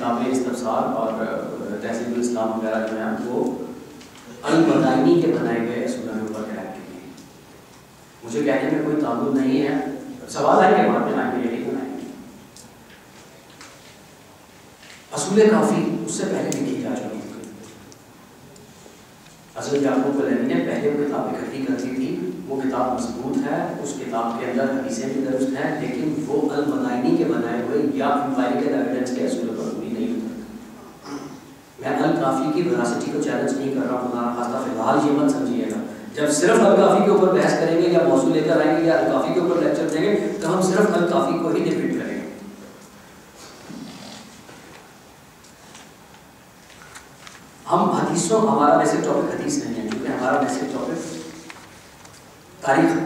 کتابیں استفسار اور تہذیب الاسلام وغیرہ جو ہیں وہ المدائنی کے بنائے گئے اصولوں کے اوپر قائم کی گئی. مجھے کہنے میں کوئی تعلق نہیں ہے، سوال ہے کہ بعد میں آئیں گے یہی بنائیں گے. اصول کافی اس سے پہلے لکھی جا چکی تھی. حضرت یعقوب کلینی نے پہلے وہ کتاب اکٹھی کر دی تھی. وہ کتاب مضبوط ہے، اس کتاب کے اندر حدیثیں بھی درج ہیں، لیکن وہ المدائنی کے بنائے ہوئے یا امپیریکل ایویڈنس کے اصولوں پر پوری نہیں ہوتی. میں الکافی کی ویراسٹی کو چیلنج نہیں کر رہا ہوں، خاصہ فی الحال یہ مت سمجھیے گا. جب صرف الکافی کے اوپر بحث کریں گے یا موضوع لے کر آئیں گے یا الکافی کے اوپر لیکچر دیں گے تو ہم صرف الکافی کو ہی ڈیفینڈ کریں گے. ہم حدیثوں، ہمارا بیسک ٹاپک حدیث نہیں ہے کیونکہ ہمارا بیسک ٹاپک تاریخ ہے،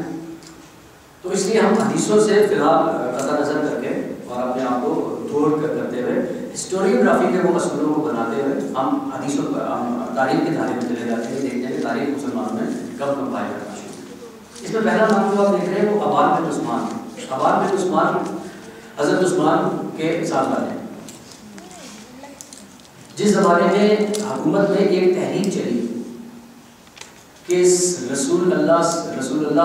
تو اس لیے ہم حدیثوں سے فی الحال قطع نظر کر کے اور اپنے آپ کو دور کرتے ہوئے ہسٹوریوگرافی کے وہ اصولوں کو بناتے ہوئے ہم حدیثوں پر تاریخ کے دھارے میں چلے جاتے ہیں، دیکھتے ہیں کہ تاریخ مسلمانوں نے کب کمپائل کرنا شروع کیا. اس میں پہلا نام جو آپ دیکھ رہے ہیں وہ عبان بن عثمان. عبان بن عثمان حضرت عثمان کے ساتھ والے ہیں. جس زمانے میں حکومت میں ایک تحریک چلی کہ رسول اللہ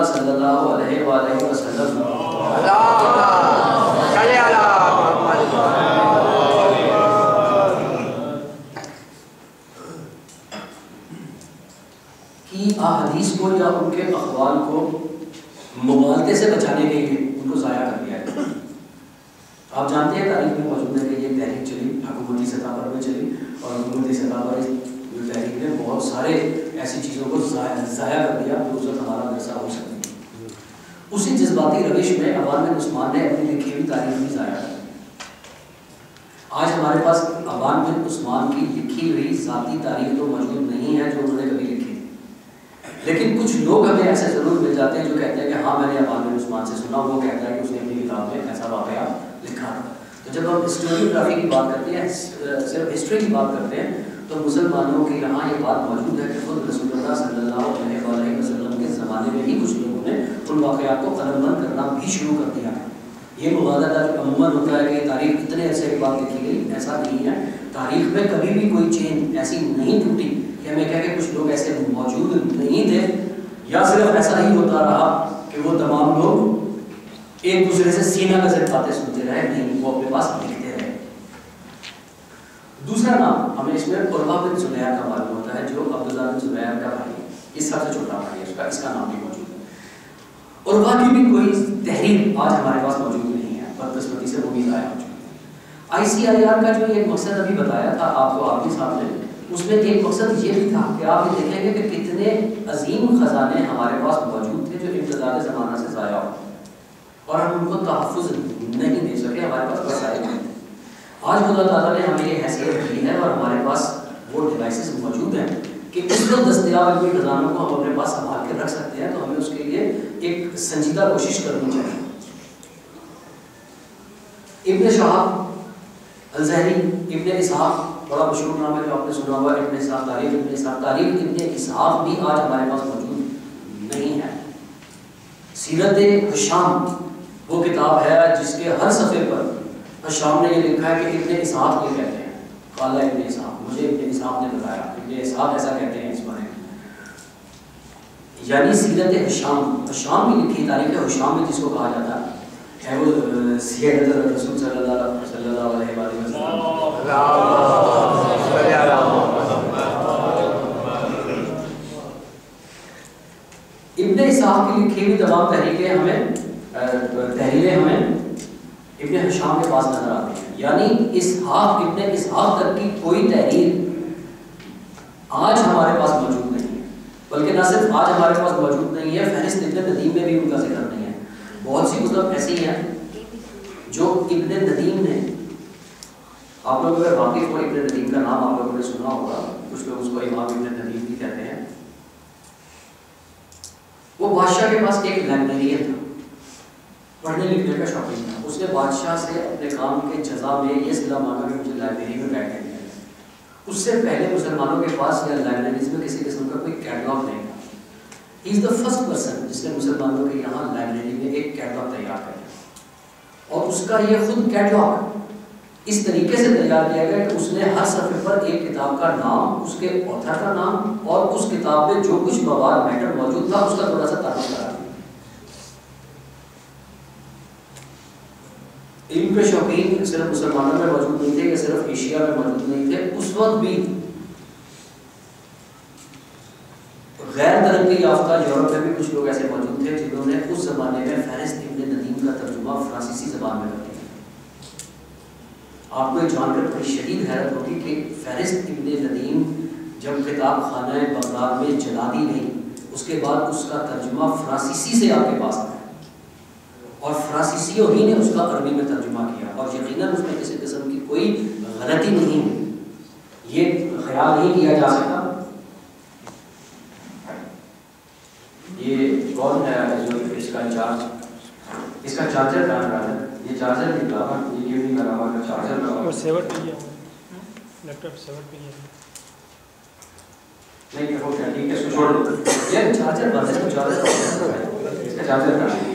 صلی اللہ علیہ وآلہ وسلم کی احادیث کو یا ان کے اقوال کو مغالطے سے بچانے کے لیے ان کو ضائع کر دیا ہے. آپ جانتے ہیں تاریخ میں موجود ہے کہ یہ تحریک چلی، حکومتی سطح پر بھی چلی، اور حکومتی سطح پر اس تحریک نے بہت سارے ایسی چیزوں کو ضائع کر دیا جو اس وقت ہمارا درسہ ہو سکتی تھی. اسی جذباتی روش میں عبان بن عثمان نے اپنی لکھی ہوئی تاریخ بھی ضائع کر دی. آج ہمارے پاس عبان بن عثمان کی لکھی ہوئی ذاتی تاریخ تو موجود نہیں ہے جو انہوں نے کبھی لکھی، لیکن کچھ لوگ ہمیں ایسے ضرور مل جاتے ہیں جو کہتے ہیں کہ ہاں میں نے عبان بن عثمان سے سنا. وہ کہتا ہے کہ اس نے اپنی کتاب میں ایسا واقعہ لکھا تھا. تو جب ہم ہسٹوریوگرافی کی بات کرتے ہیں، صرف ہسٹری کی بات کرتے ہیں، تو مسلمانوں کے یہاں یہ بات موجود ہے کہ خود رسول اللہ صلی اللہ علیہ وسلم کے زمانے میں ہی کچھ لوگوں نے ان واقعات کو قلم بند کرنا بھی شروع کر دیا ہے. یہ مغالطہ عموماً ہوتا ہے کہ تاریخ اتنے عرصے کے بعد لکھی گئی، ایسا نہیں ہے. تاریخ میں کبھی بھی کوئی چین ایسی نہیں ٹوٹی کہ ہمیں کہہ کہ کچھ لوگ ایسے موجود نہیں تھے یا صرف ایسا ہی ہوتا رہا کہ وہ تمام لوگ ایک دوسرے سے سینہ گزر باتیں سنتے رہے. نہیں، وہ اپنے پاس لکھتے رہے. دوسرا نام ہمیں اس میں عروہ بن زبیر کا معلوم ہوتا ہے جو عبداللہ بن زبیر کا بھائی ہے. یہ سب سے چھوٹا بھائی ہے اس کا نام بھی موجود ہے. عروہ کی بھی کوئی تحریر آج ہمارے پاس موجود نہیں ہے، بدقسمتی سے وہ بھی ضائع ہو چکی ہے. ICIR کا جو ایک مقصد ابھی بتایا تھا آپ کو آپ کے سامنے، اس میں ایک مقصد یہ بھی تھا کہ آپ یہ دیکھیں گے کہ کتنے عظیم خزانے ہمارے پاس موجود تھے جو امتداد زمانہ سے ضائع ہو اور ہم ان کو تحفظ نہیں دے سکے. ہمارے پاس وسائل نہیں تھے. آج اللہ تعالیٰ نے ہمیں یہ حیثیت دی ہے اور ہمارے پاس وہ ڈیوائسز موجود ہیں کہ اس وقت دستیاب کوئی خزانوں کو ہم اپنے پاس سنبھال کے رکھ سکتے ہیں. تو ہمیں اس کے لیے ایک سنجیدہ کوشش کرنی چاہیے. ابن شہاب الزہری، ابن اسحاق بڑا مشہور نام ہے جو آپ نے سنا ہوا، ابن اسحاق تاریخ ابن اسحاق بھی آج ہمارے پاس موجود نہیں ہے. سیرت ہشام وہ کتاب ہے جس کے ہر صفحے پر ہشام نے یہ لکھا ہے کہ ابن اسحاق یہ کہتے ہیں، قال ابن اسحاق، مجھے ابن اسحاق نے بتایا، ابن اسحاق ایسا کہتے ہیں اس بارے میں. یعنی سیرت ہشام بھی لکھی، تاریخ ہشام میں جس کو کہا جاتا ہے وہ سیرت رسول صلی اللہ علیہ وسلم. ابن اسحاق کی لکھی ہوئی تمام تحریریں ہمیں ابن ہشام کے پاس نظر آتی ہیں. یعنی ابن اسحاق تک کی کوئی تحریر آج ہمارے پاس موجود نہیں ہے، بلکہ نہ صرف آج ہمارے پاس موجود نہیں ہے، فہرست ابن ندیم میں بھی ان کا ذکر نہیں ہے. بہت سی کتب ایسی ہیں جو ابن ندیم نے، آپ لوگ اگر واقف ہو ابن ندیم کا نام آپ لوگوں نے سنا ہوگا، کچھ لوگ اس کو امام ابن ندیم بھی کہتے ہیں. وہ بادشاہ کے پاس ایک لائبریرین تھا، پڑھنے لکھنے کا شوقین تھا. اس نے بادشاہ سے اپنے کام کے جزا میں یہ صلاح مانگا کہ مجھے لائبریری میں بیٹھنے دیا جائے. اس سے پہلے مسلمانوں کے پاس یا لائبریریز میں کسی قسم کا کوئی کیٹلاگ نہیں تھا. ہی از دا فرسٹ پرسن جس نے مسلمانوں کے یہاں لائبریری میں ایک کیٹلاگ تیار کیا، اور اس کا یہ خود کیٹلاگ اس طریقے سے تیار کیا گیا کہ اس نے ہر صفحے پر ایک کتاب کا نام، اس کے آتھر کا نام اور اس کتاب میں جو کچھ مواد میٹر موجود تھا اس کا تھوڑا سا تعارف کرا دیا۔ علم کے شوقین صرف مسلمانوں میں موجود نہیں تھے یا صرف ایشیا میں موجود نہیں تھے، اس وقت بھی غیر ترقی یافتہ یورپ میں بھی کچھ لوگ ایسے موجود تھے جنہوں نے اس زمانے میں فہرست ابن ندیم کا ترجمہ فرانسیسی زبان میں کر دیا۔ آپ کو یہ جان کر بڑی شدید حیرت ہوگی کہ فہرست ابن ندیم جب کتاب خانہ بغداد میں جلا دی گئی، اس کے بعد اس کا ترجمہ فرانسیسی سے آپ کے پاس آیا اور فرانسیسیوں ہی نے اس کا عربی میں ترجمہ کیا، اور یقیناً اس میں کسی قسم کی کوئی غلطی نہیں ہے، یہ خیال نہیں کیا جا سکتا۔ یہ کون ہے جو اس کا انچارج، اس کا چارجر کہاں رہا ہے؟ یہ چارجر نہیں لگا، یہ کیوں نہیں لگا ہوا؟ چارجر لگا اور سیور پہ ہی ہے، لیپ ٹاپ سیور پہ ہی ہے۔ نہیں وہ کیا ٹھیک ہے، اس کو چھوڑ دو، یہ چارجر بند ہے، چارجر اس کا چارجر کہاں ہے؟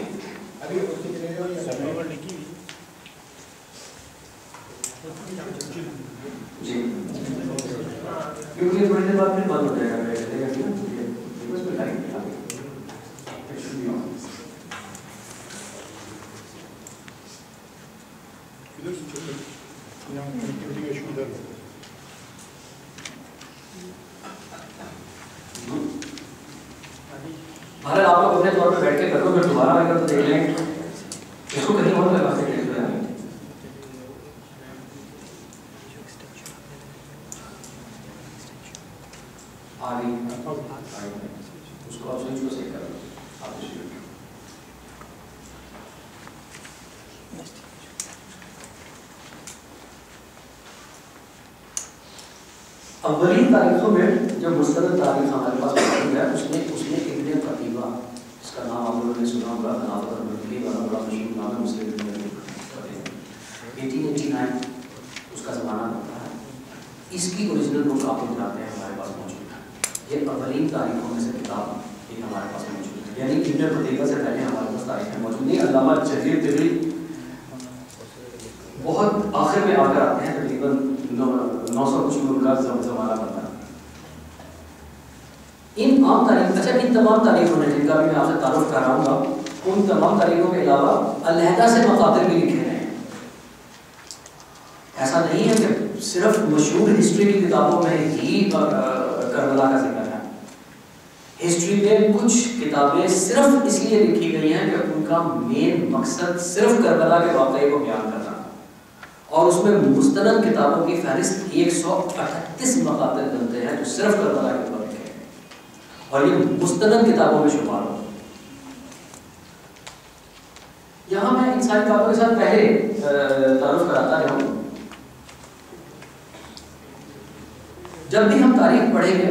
جی کیونکہ تھوڑی دیر بعد پھر بند ہو جائے گا، اس میں لائٹ نہیں آتی۔ بھارت آپ لوگ اپنے طور پہ بیٹھ کے کرو، پھر دوبارہ اگر تو دیکھ لیں اس کو کہیں اور لگا سکتے ہیں۔ اس کو آپ سوئچ کو صحیح کرو، آپ اولین تاریخوں میں جو مستند تاریخ ہمارے پاس موجود ہے، اس میں ابن قتیبہ، اس کا نام آپ لوگوں نے سنا ہوگا، خلافت الملکی والا بڑا مشہور نام ہے مسلم ابن قتیبہ، 1889 اس کا زمانہ ہوتا ہے۔ اس کی اوریجنل بک آپ لوگ جانتے ہیں ہمارے پاس موجود ہے، یہ اولین تاریخوں میں سے کتاب ایک ہمارے پاس موجود ہے، یعنی ابن قتیبہ سے پہلے ہمارے پاس تاریخیں موجود نہیں۔ علامہ جریر طبری بہت آخر میں آ کر آتے ہیں، تقریباً 900 کچھ کا زمانہ بنتا ہے۔ ان عام تاریخ، اچھا ان تمام تاریخوں نے جن کا بھی میں آپ سے تعارف کراؤں گا، ان تمام تاریخوں کے علاوہ علیحدہ سے مقاتل بھی لکھے ہیں۔ ایسا نہیں ہے کہ صرف مشہور ہسٹری کی کتابوں میں ہی کربلا کا ذکر ہے۔ ہسٹری میں کچھ کتابیں صرف اس لیے لکھی گئی ہیں کہ ان کا مین مقصد صرف کربلا کے واقعے کو بیان کرنا، اور اس میں مستند کتابوں کی فہرست 138 مقاتل بنتے ہیں جو صرف کربلا کے اوپر لکھے ہیں، اور یہ مستند کتابوں میں شمار ہو۔ یہاں میں ان ساری باتوں کے ساتھ پہلے تعارف کراتا رہا ہوں۔ جب بھی ہم تاریخ پڑھیں گے،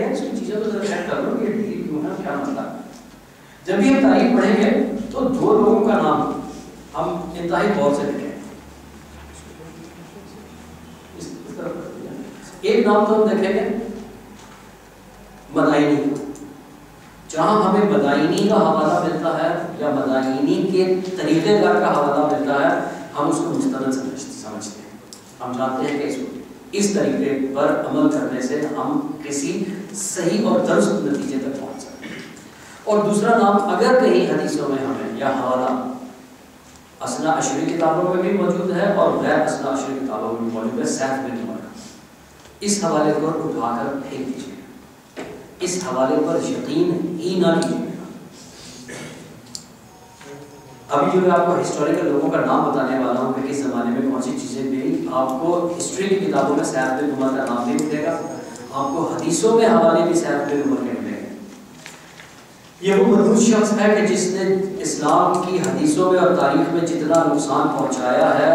اس کی چیزوں کو ذرا چیک کر لو کہ ڈیل کیوں ہے، کیا مسئلہ ہے۔ جب بھی ہم تاریخ پڑھیں گے تو دو لوگوں کا نام ہم انتہائی غور سے لکھیں۔ ایک نام تو ہم دیکھیں گے مدائنی، جہاں ہمیں مدائنی کا حوالہ ملتا ہے یا مدائنی کے طریقہ کار کا حوالہ ملتا ہے، ہم اس کو مستند سمجھتے ہیں۔ ہم جانتے ہیں کہ اس طریقے پر عمل کرنے سے ہم کسی صحیح اور درست نتیجے تک پہنچ سکتے ہیں۔ اور دوسرا نام اگر کہیں حدیثوں میں ہمیں یا حوالہ اسنا عشری کتابوں میں بھی موجود ہے اور غیر اسنا عشری کتابوں میں بھی موجود ہے، سیف بن عمر، اس حوالے پر اٹھا کر پھینک دیجیے، اس حوالے پر یقین ہی نہ کیجیے۔ ابھی جو میں آپ کو ہسٹوریکل لوگوں کا نام بتانے والا ہوں کہ کس زمانے میں کون سی چیزیں ملی، آپ کو ہسٹری کی کتابوں میں سیف بن عمر کا نام بھی ملے گا، آپ کو حدیثوں میں حوالے بھی سیف بن عمر کے ملے گا۔ یہ وہ مدعو شخص ہے کہ جس نے اسلام کی حدیثوں میں اور تاریخ میں جتنا نقصان پہنچایا ہے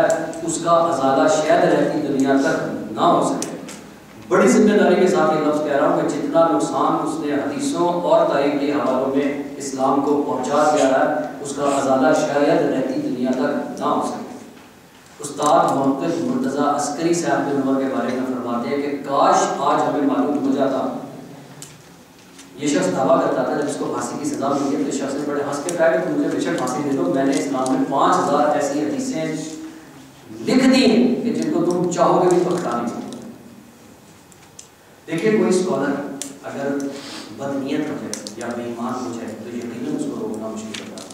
اس کا ازالہ شاید رہتی دنیا تک نہ ہو سکے۔ بڑی ذمہ داری کے ساتھ یہ لفظ کہہ رہا ہوں کہ جتنا نقصان اس نے حدیثوں اور تاریخ کے حوالوں میں اسلام کو پہنچا دیا ہے اس کا ازالہ شاید رہتی دنیا تک نہ ہو سکے۔ استاد محقق مرتضیٰ عسکری صاحب بن عمر کے بارے میں فرماتے ہیں کہ کاش آج ہمیں معلوم ہو جاتا یہ شخص دعویٰ کرتا تھا جب اس کو پھانسی کی سزا ملی ہے تو شخص نے بڑے ہنس کے کہا کہ تم مجھے بے شک پھانسی دے دو، میں نے اسلام میں 5000 ایسی حدیثیں لکھ دی ہیں کہ جن کو تم چاہو گے بھی تو ہٹا نہیں سکتے۔ دیکھیے کوئی اسکالر اگر بدنیت ہو جائے یا بے ایمان ہو جائے تو یقیناً اس کو روکنا مشکل ہوتا ہے۔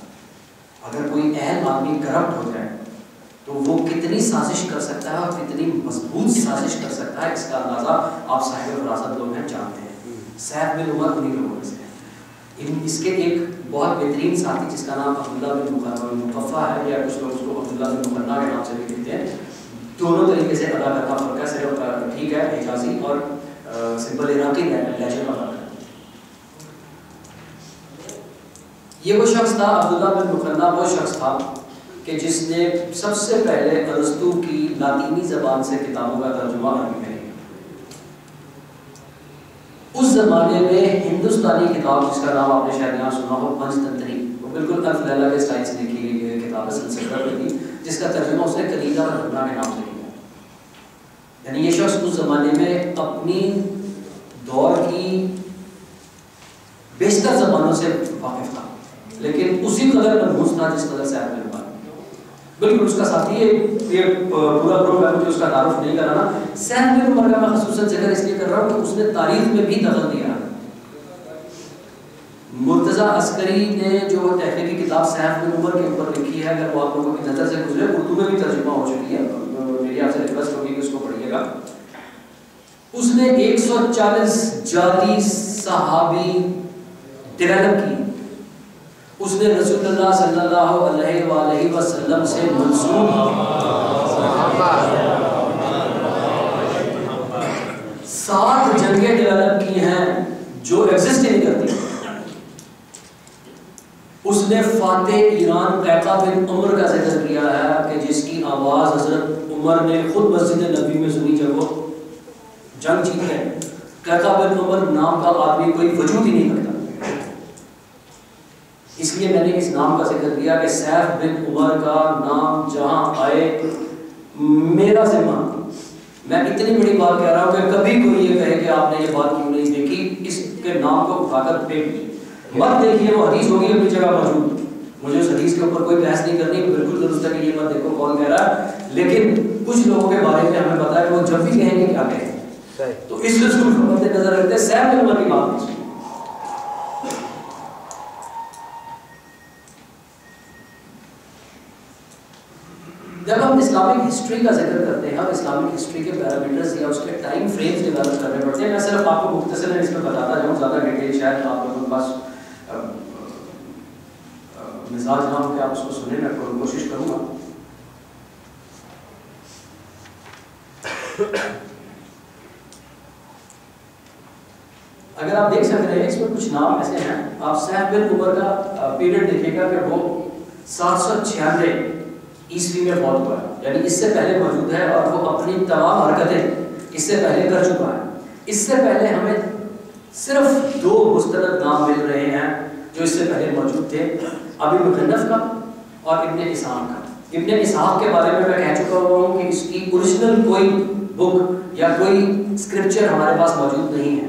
اگر کوئی اہل آدمی کرپٹ ہو جائے تو وہ کتنی سازش کر سکتا ہے اور کتنی مضبوط سازش کر سکتا ہے، اس کا اندازہ آپ صاحب فراست لوگ ہیں جانتے ہیں۔ سیف بن عمر انہیں لوگوں میں سے ہیں۔ اس کے ایک بہت بہترین ساتھی جس کا نام عبداللہ بن مقفع ہے، یا کچھ لوگ اس کو عبداللہ بن مقنع کے نام سے بھی کہتے ہیں، دونوں طریقے سے ادا کرنا فرق ہے، صرف ٹھیک ہے حجازی اور سمپل عراقی لہجے کا فرق ہے۔ یہ وہ شخص تھا عبداللہ بن مقنع، وہ شخص تھا کہ جس نے سب سے پہلے ارسطو کی لاطینی زبان سے کتابوں کا ترجمہ عربی میں کیا۔ اس زمانے میں ہندوستانی کتاب جس کا نام آپ نے شاید یہاں سنا ہو پنچتنتری، وہ بالکل الف لیلا کے سٹائل سے لکھی گئی کتاب ہے، سنسکرت میں تھی، جس کا ترجمہ اس نے کلیدہ ربنا کے نام سے کیا۔ یعنی یہ شخص اس زمانے میں اپنی دور کی بیشتر زبانوں سے واقف تھا، لیکن اسی قدر منحوس تھا جس قدر سیف بن عمر۔ بالکل اس کا ساتھی یہ پورا گروپ ہے، مجھے اس کا تعارف نہیں کرانا۔ سیف بن عمر کا میں خصوصاً ذکر اس لیے کر رہا ہوں کہ اس نے تاریخ میں بھی دخل دیا۔ مرتضیٰ عسکری نے جو تحقیقی کتاب سیف بن عمر کے اوپر لکھی ہے، اگر وہ آپ لوگوں کی نظر سے گزرے، اردو میں بھی ترجمہ ہو چکی ہے، میری آپ سے ریکویسٹ ہوگی کہ اس کو پڑھیے گا۔ اس نے 140 جعلی صحابی ڈیولپ کی۔ اس نے رسول اللہ صلی اللہ علیہ وآلہ وسلم سے منسوب 7 جنگیں ڈیولپ کی ہیں جو ایگزسٹ نہیں کرتی۔ اس نے فاتح ایران قیقہ بن عمر کا ذکر کیا ہے کہ جس کی آواز حضرت عمر نے خود مسجد نبی میں سنی جب وہ جنگ جیت گئے۔ قیقہ بن عمر نام کا آدمی کوئی وجود ہی نہیں رکھتا، اس لیے میں نے اس نام کا ذکر کیا کہ سیف بن عمر کا نام جہاں آئے میرا ذمہ، میں اتنی بڑی بات کہہ رہا ہوں کہ کبھی کوئی یہ کہے کہ آپ نے یہ بات کیوں نہیں دیکھی، اس کے نام کو اٹھا کر پھینک دیجیے، مت دیکھیے، وہ حدیث ہوگی اپنی جگہ موجود، مجھے اس حدیث کے اوپر کوئی بحث نہیں کرنی، بالکل درست ہے کہ یہ مت دیکھو کون کہہ رہا ہے، لیکن کچھ لوگوں کے بارے میں ہمیں پتا ہے کہ وہ جب بھی کہیں گے کیا کہیں، تو اس رسول کو مد نظر رکھتے سیف بن عمر کی بات نہیں سنی۔ جب ہم اسلامک ہسٹری کا ذکر کرتے ہیں، ہم اسلامک ہسٹری کے پیرامیٹرز یا اس کے ٹائم فریمز ڈیولپ کرنے پڑتے ہیں۔ میں صرف آپ کو مختصر اس میں بتاتا جاؤں، زیادہ ڈیٹیل شاید آپ لوگوں کے پاس مزاج نہ ہو کہ آپ اس کو سنیں، میں کوشش کروں گا۔ اگر آپ دیکھ سکتے ہیں اس میں کچھ نام ایسے ہیں، آپ سیف بن عمر کا پیریڈ دیکھیے گا کہ وہ 796 عیسوی میں فوت ہوا ہے، یعنی اس سے پہلے موجود ہے، اور وہ اپنی تمام حرکتیں اس سے پہلے کر چکا ہے۔ اس سے پہلے ہمیں صرف 2 مستند نام مل رہے ہیں جو اس سے پہلے موجود تھے، ابی مخنف کا اور ابن اسحاق کا۔ ابن اسحاق کے بارے میں کہہ چکا ہوں کہ اس کی اوریجنل کوئی بک یا کوئی اسکرپچر ہمارے پاس موجود نہیں ہے۔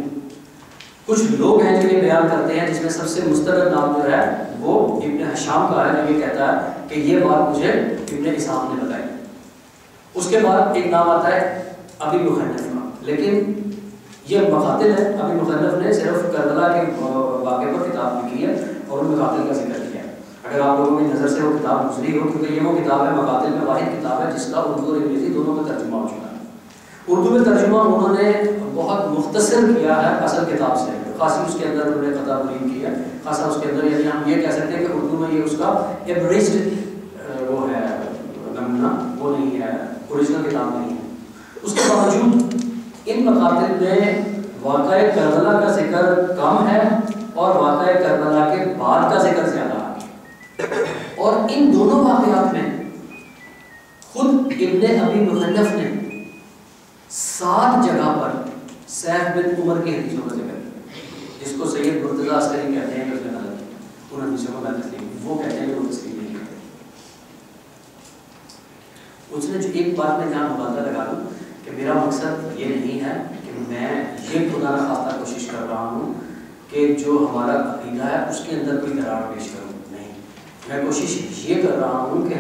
کچھ لوگ ہیں جو یہ بیان کرتے ہیں، جس میں سب سے مستند نام جو ہے وہ ابن ہشام کا ہے، جو یہ کہتا ہے کہ یہ بات مجھے ابن اسحاق نے بتائی۔ اس کے بعد ایک نام آتا ہے ابی مخنف کا، لیکن یہ مقاتل ہے۔ ابی مخنف نے صرف کربلا کے واقعے پر کتاب لکھی ہے اور ان مقاتل کا ذکر کیا ہے۔ اگر آپ لوگوں کی نظر سے وہ کتاب گزری ہو، کیونکہ یہ وہ کتاب ہے مقاتل میں واحد کتاب ہے جس کا اردو اور انگریزی دونوں میں ترجمہ ہو چکا ہے۔ اردو میں ترجمہ انہوں نے بہت مختصر کیا ہے اصل کتاب سے، خاصی اس کے اندر انہوں نے خطا برین کی ہے، خاصا اس کے اندر، یعنی ہم یہ کہہ سکتے ہیں کہ اردو میں یہ اس کا ایبریجڈ وہ ہے نمونہ، وہ نہیں ہے، اوریجنل کتاب نہیں ہے۔ اس کے باوجود ان مقاتل میں واقعہ کربلا کا ذکر کم ہے اور واقعہ کربلا کے بعد کا ذکر زیادہ ہے، اور ان دونوں واقعات میں خود ابن ابی مخنف نے 7 جگہ پر سیف بن عمر کی حدیثوں کا ذکر کیا، جس کو سید مرتضیٰ عسکری کہتے ہیں کہ اس نے غلط کیا، ان حدیثوں کو میں تسلیم، وہ کہتے ہیں کہ وہ تسلیم نہیں کرتے۔ اس نے جو ایک بات میں جہاں مبادلہ لگا دوں کہ میرا مقصد یہ نہیں ہے کہ میں یہ خدا نخواستہ کوشش کر رہا ہوں کہ جو ہمارا عقیدہ ہے اس کے اندر کوئی دراڑ پیش کروں، نہیں، میں کوشش یہ کر رہا ہوں کہ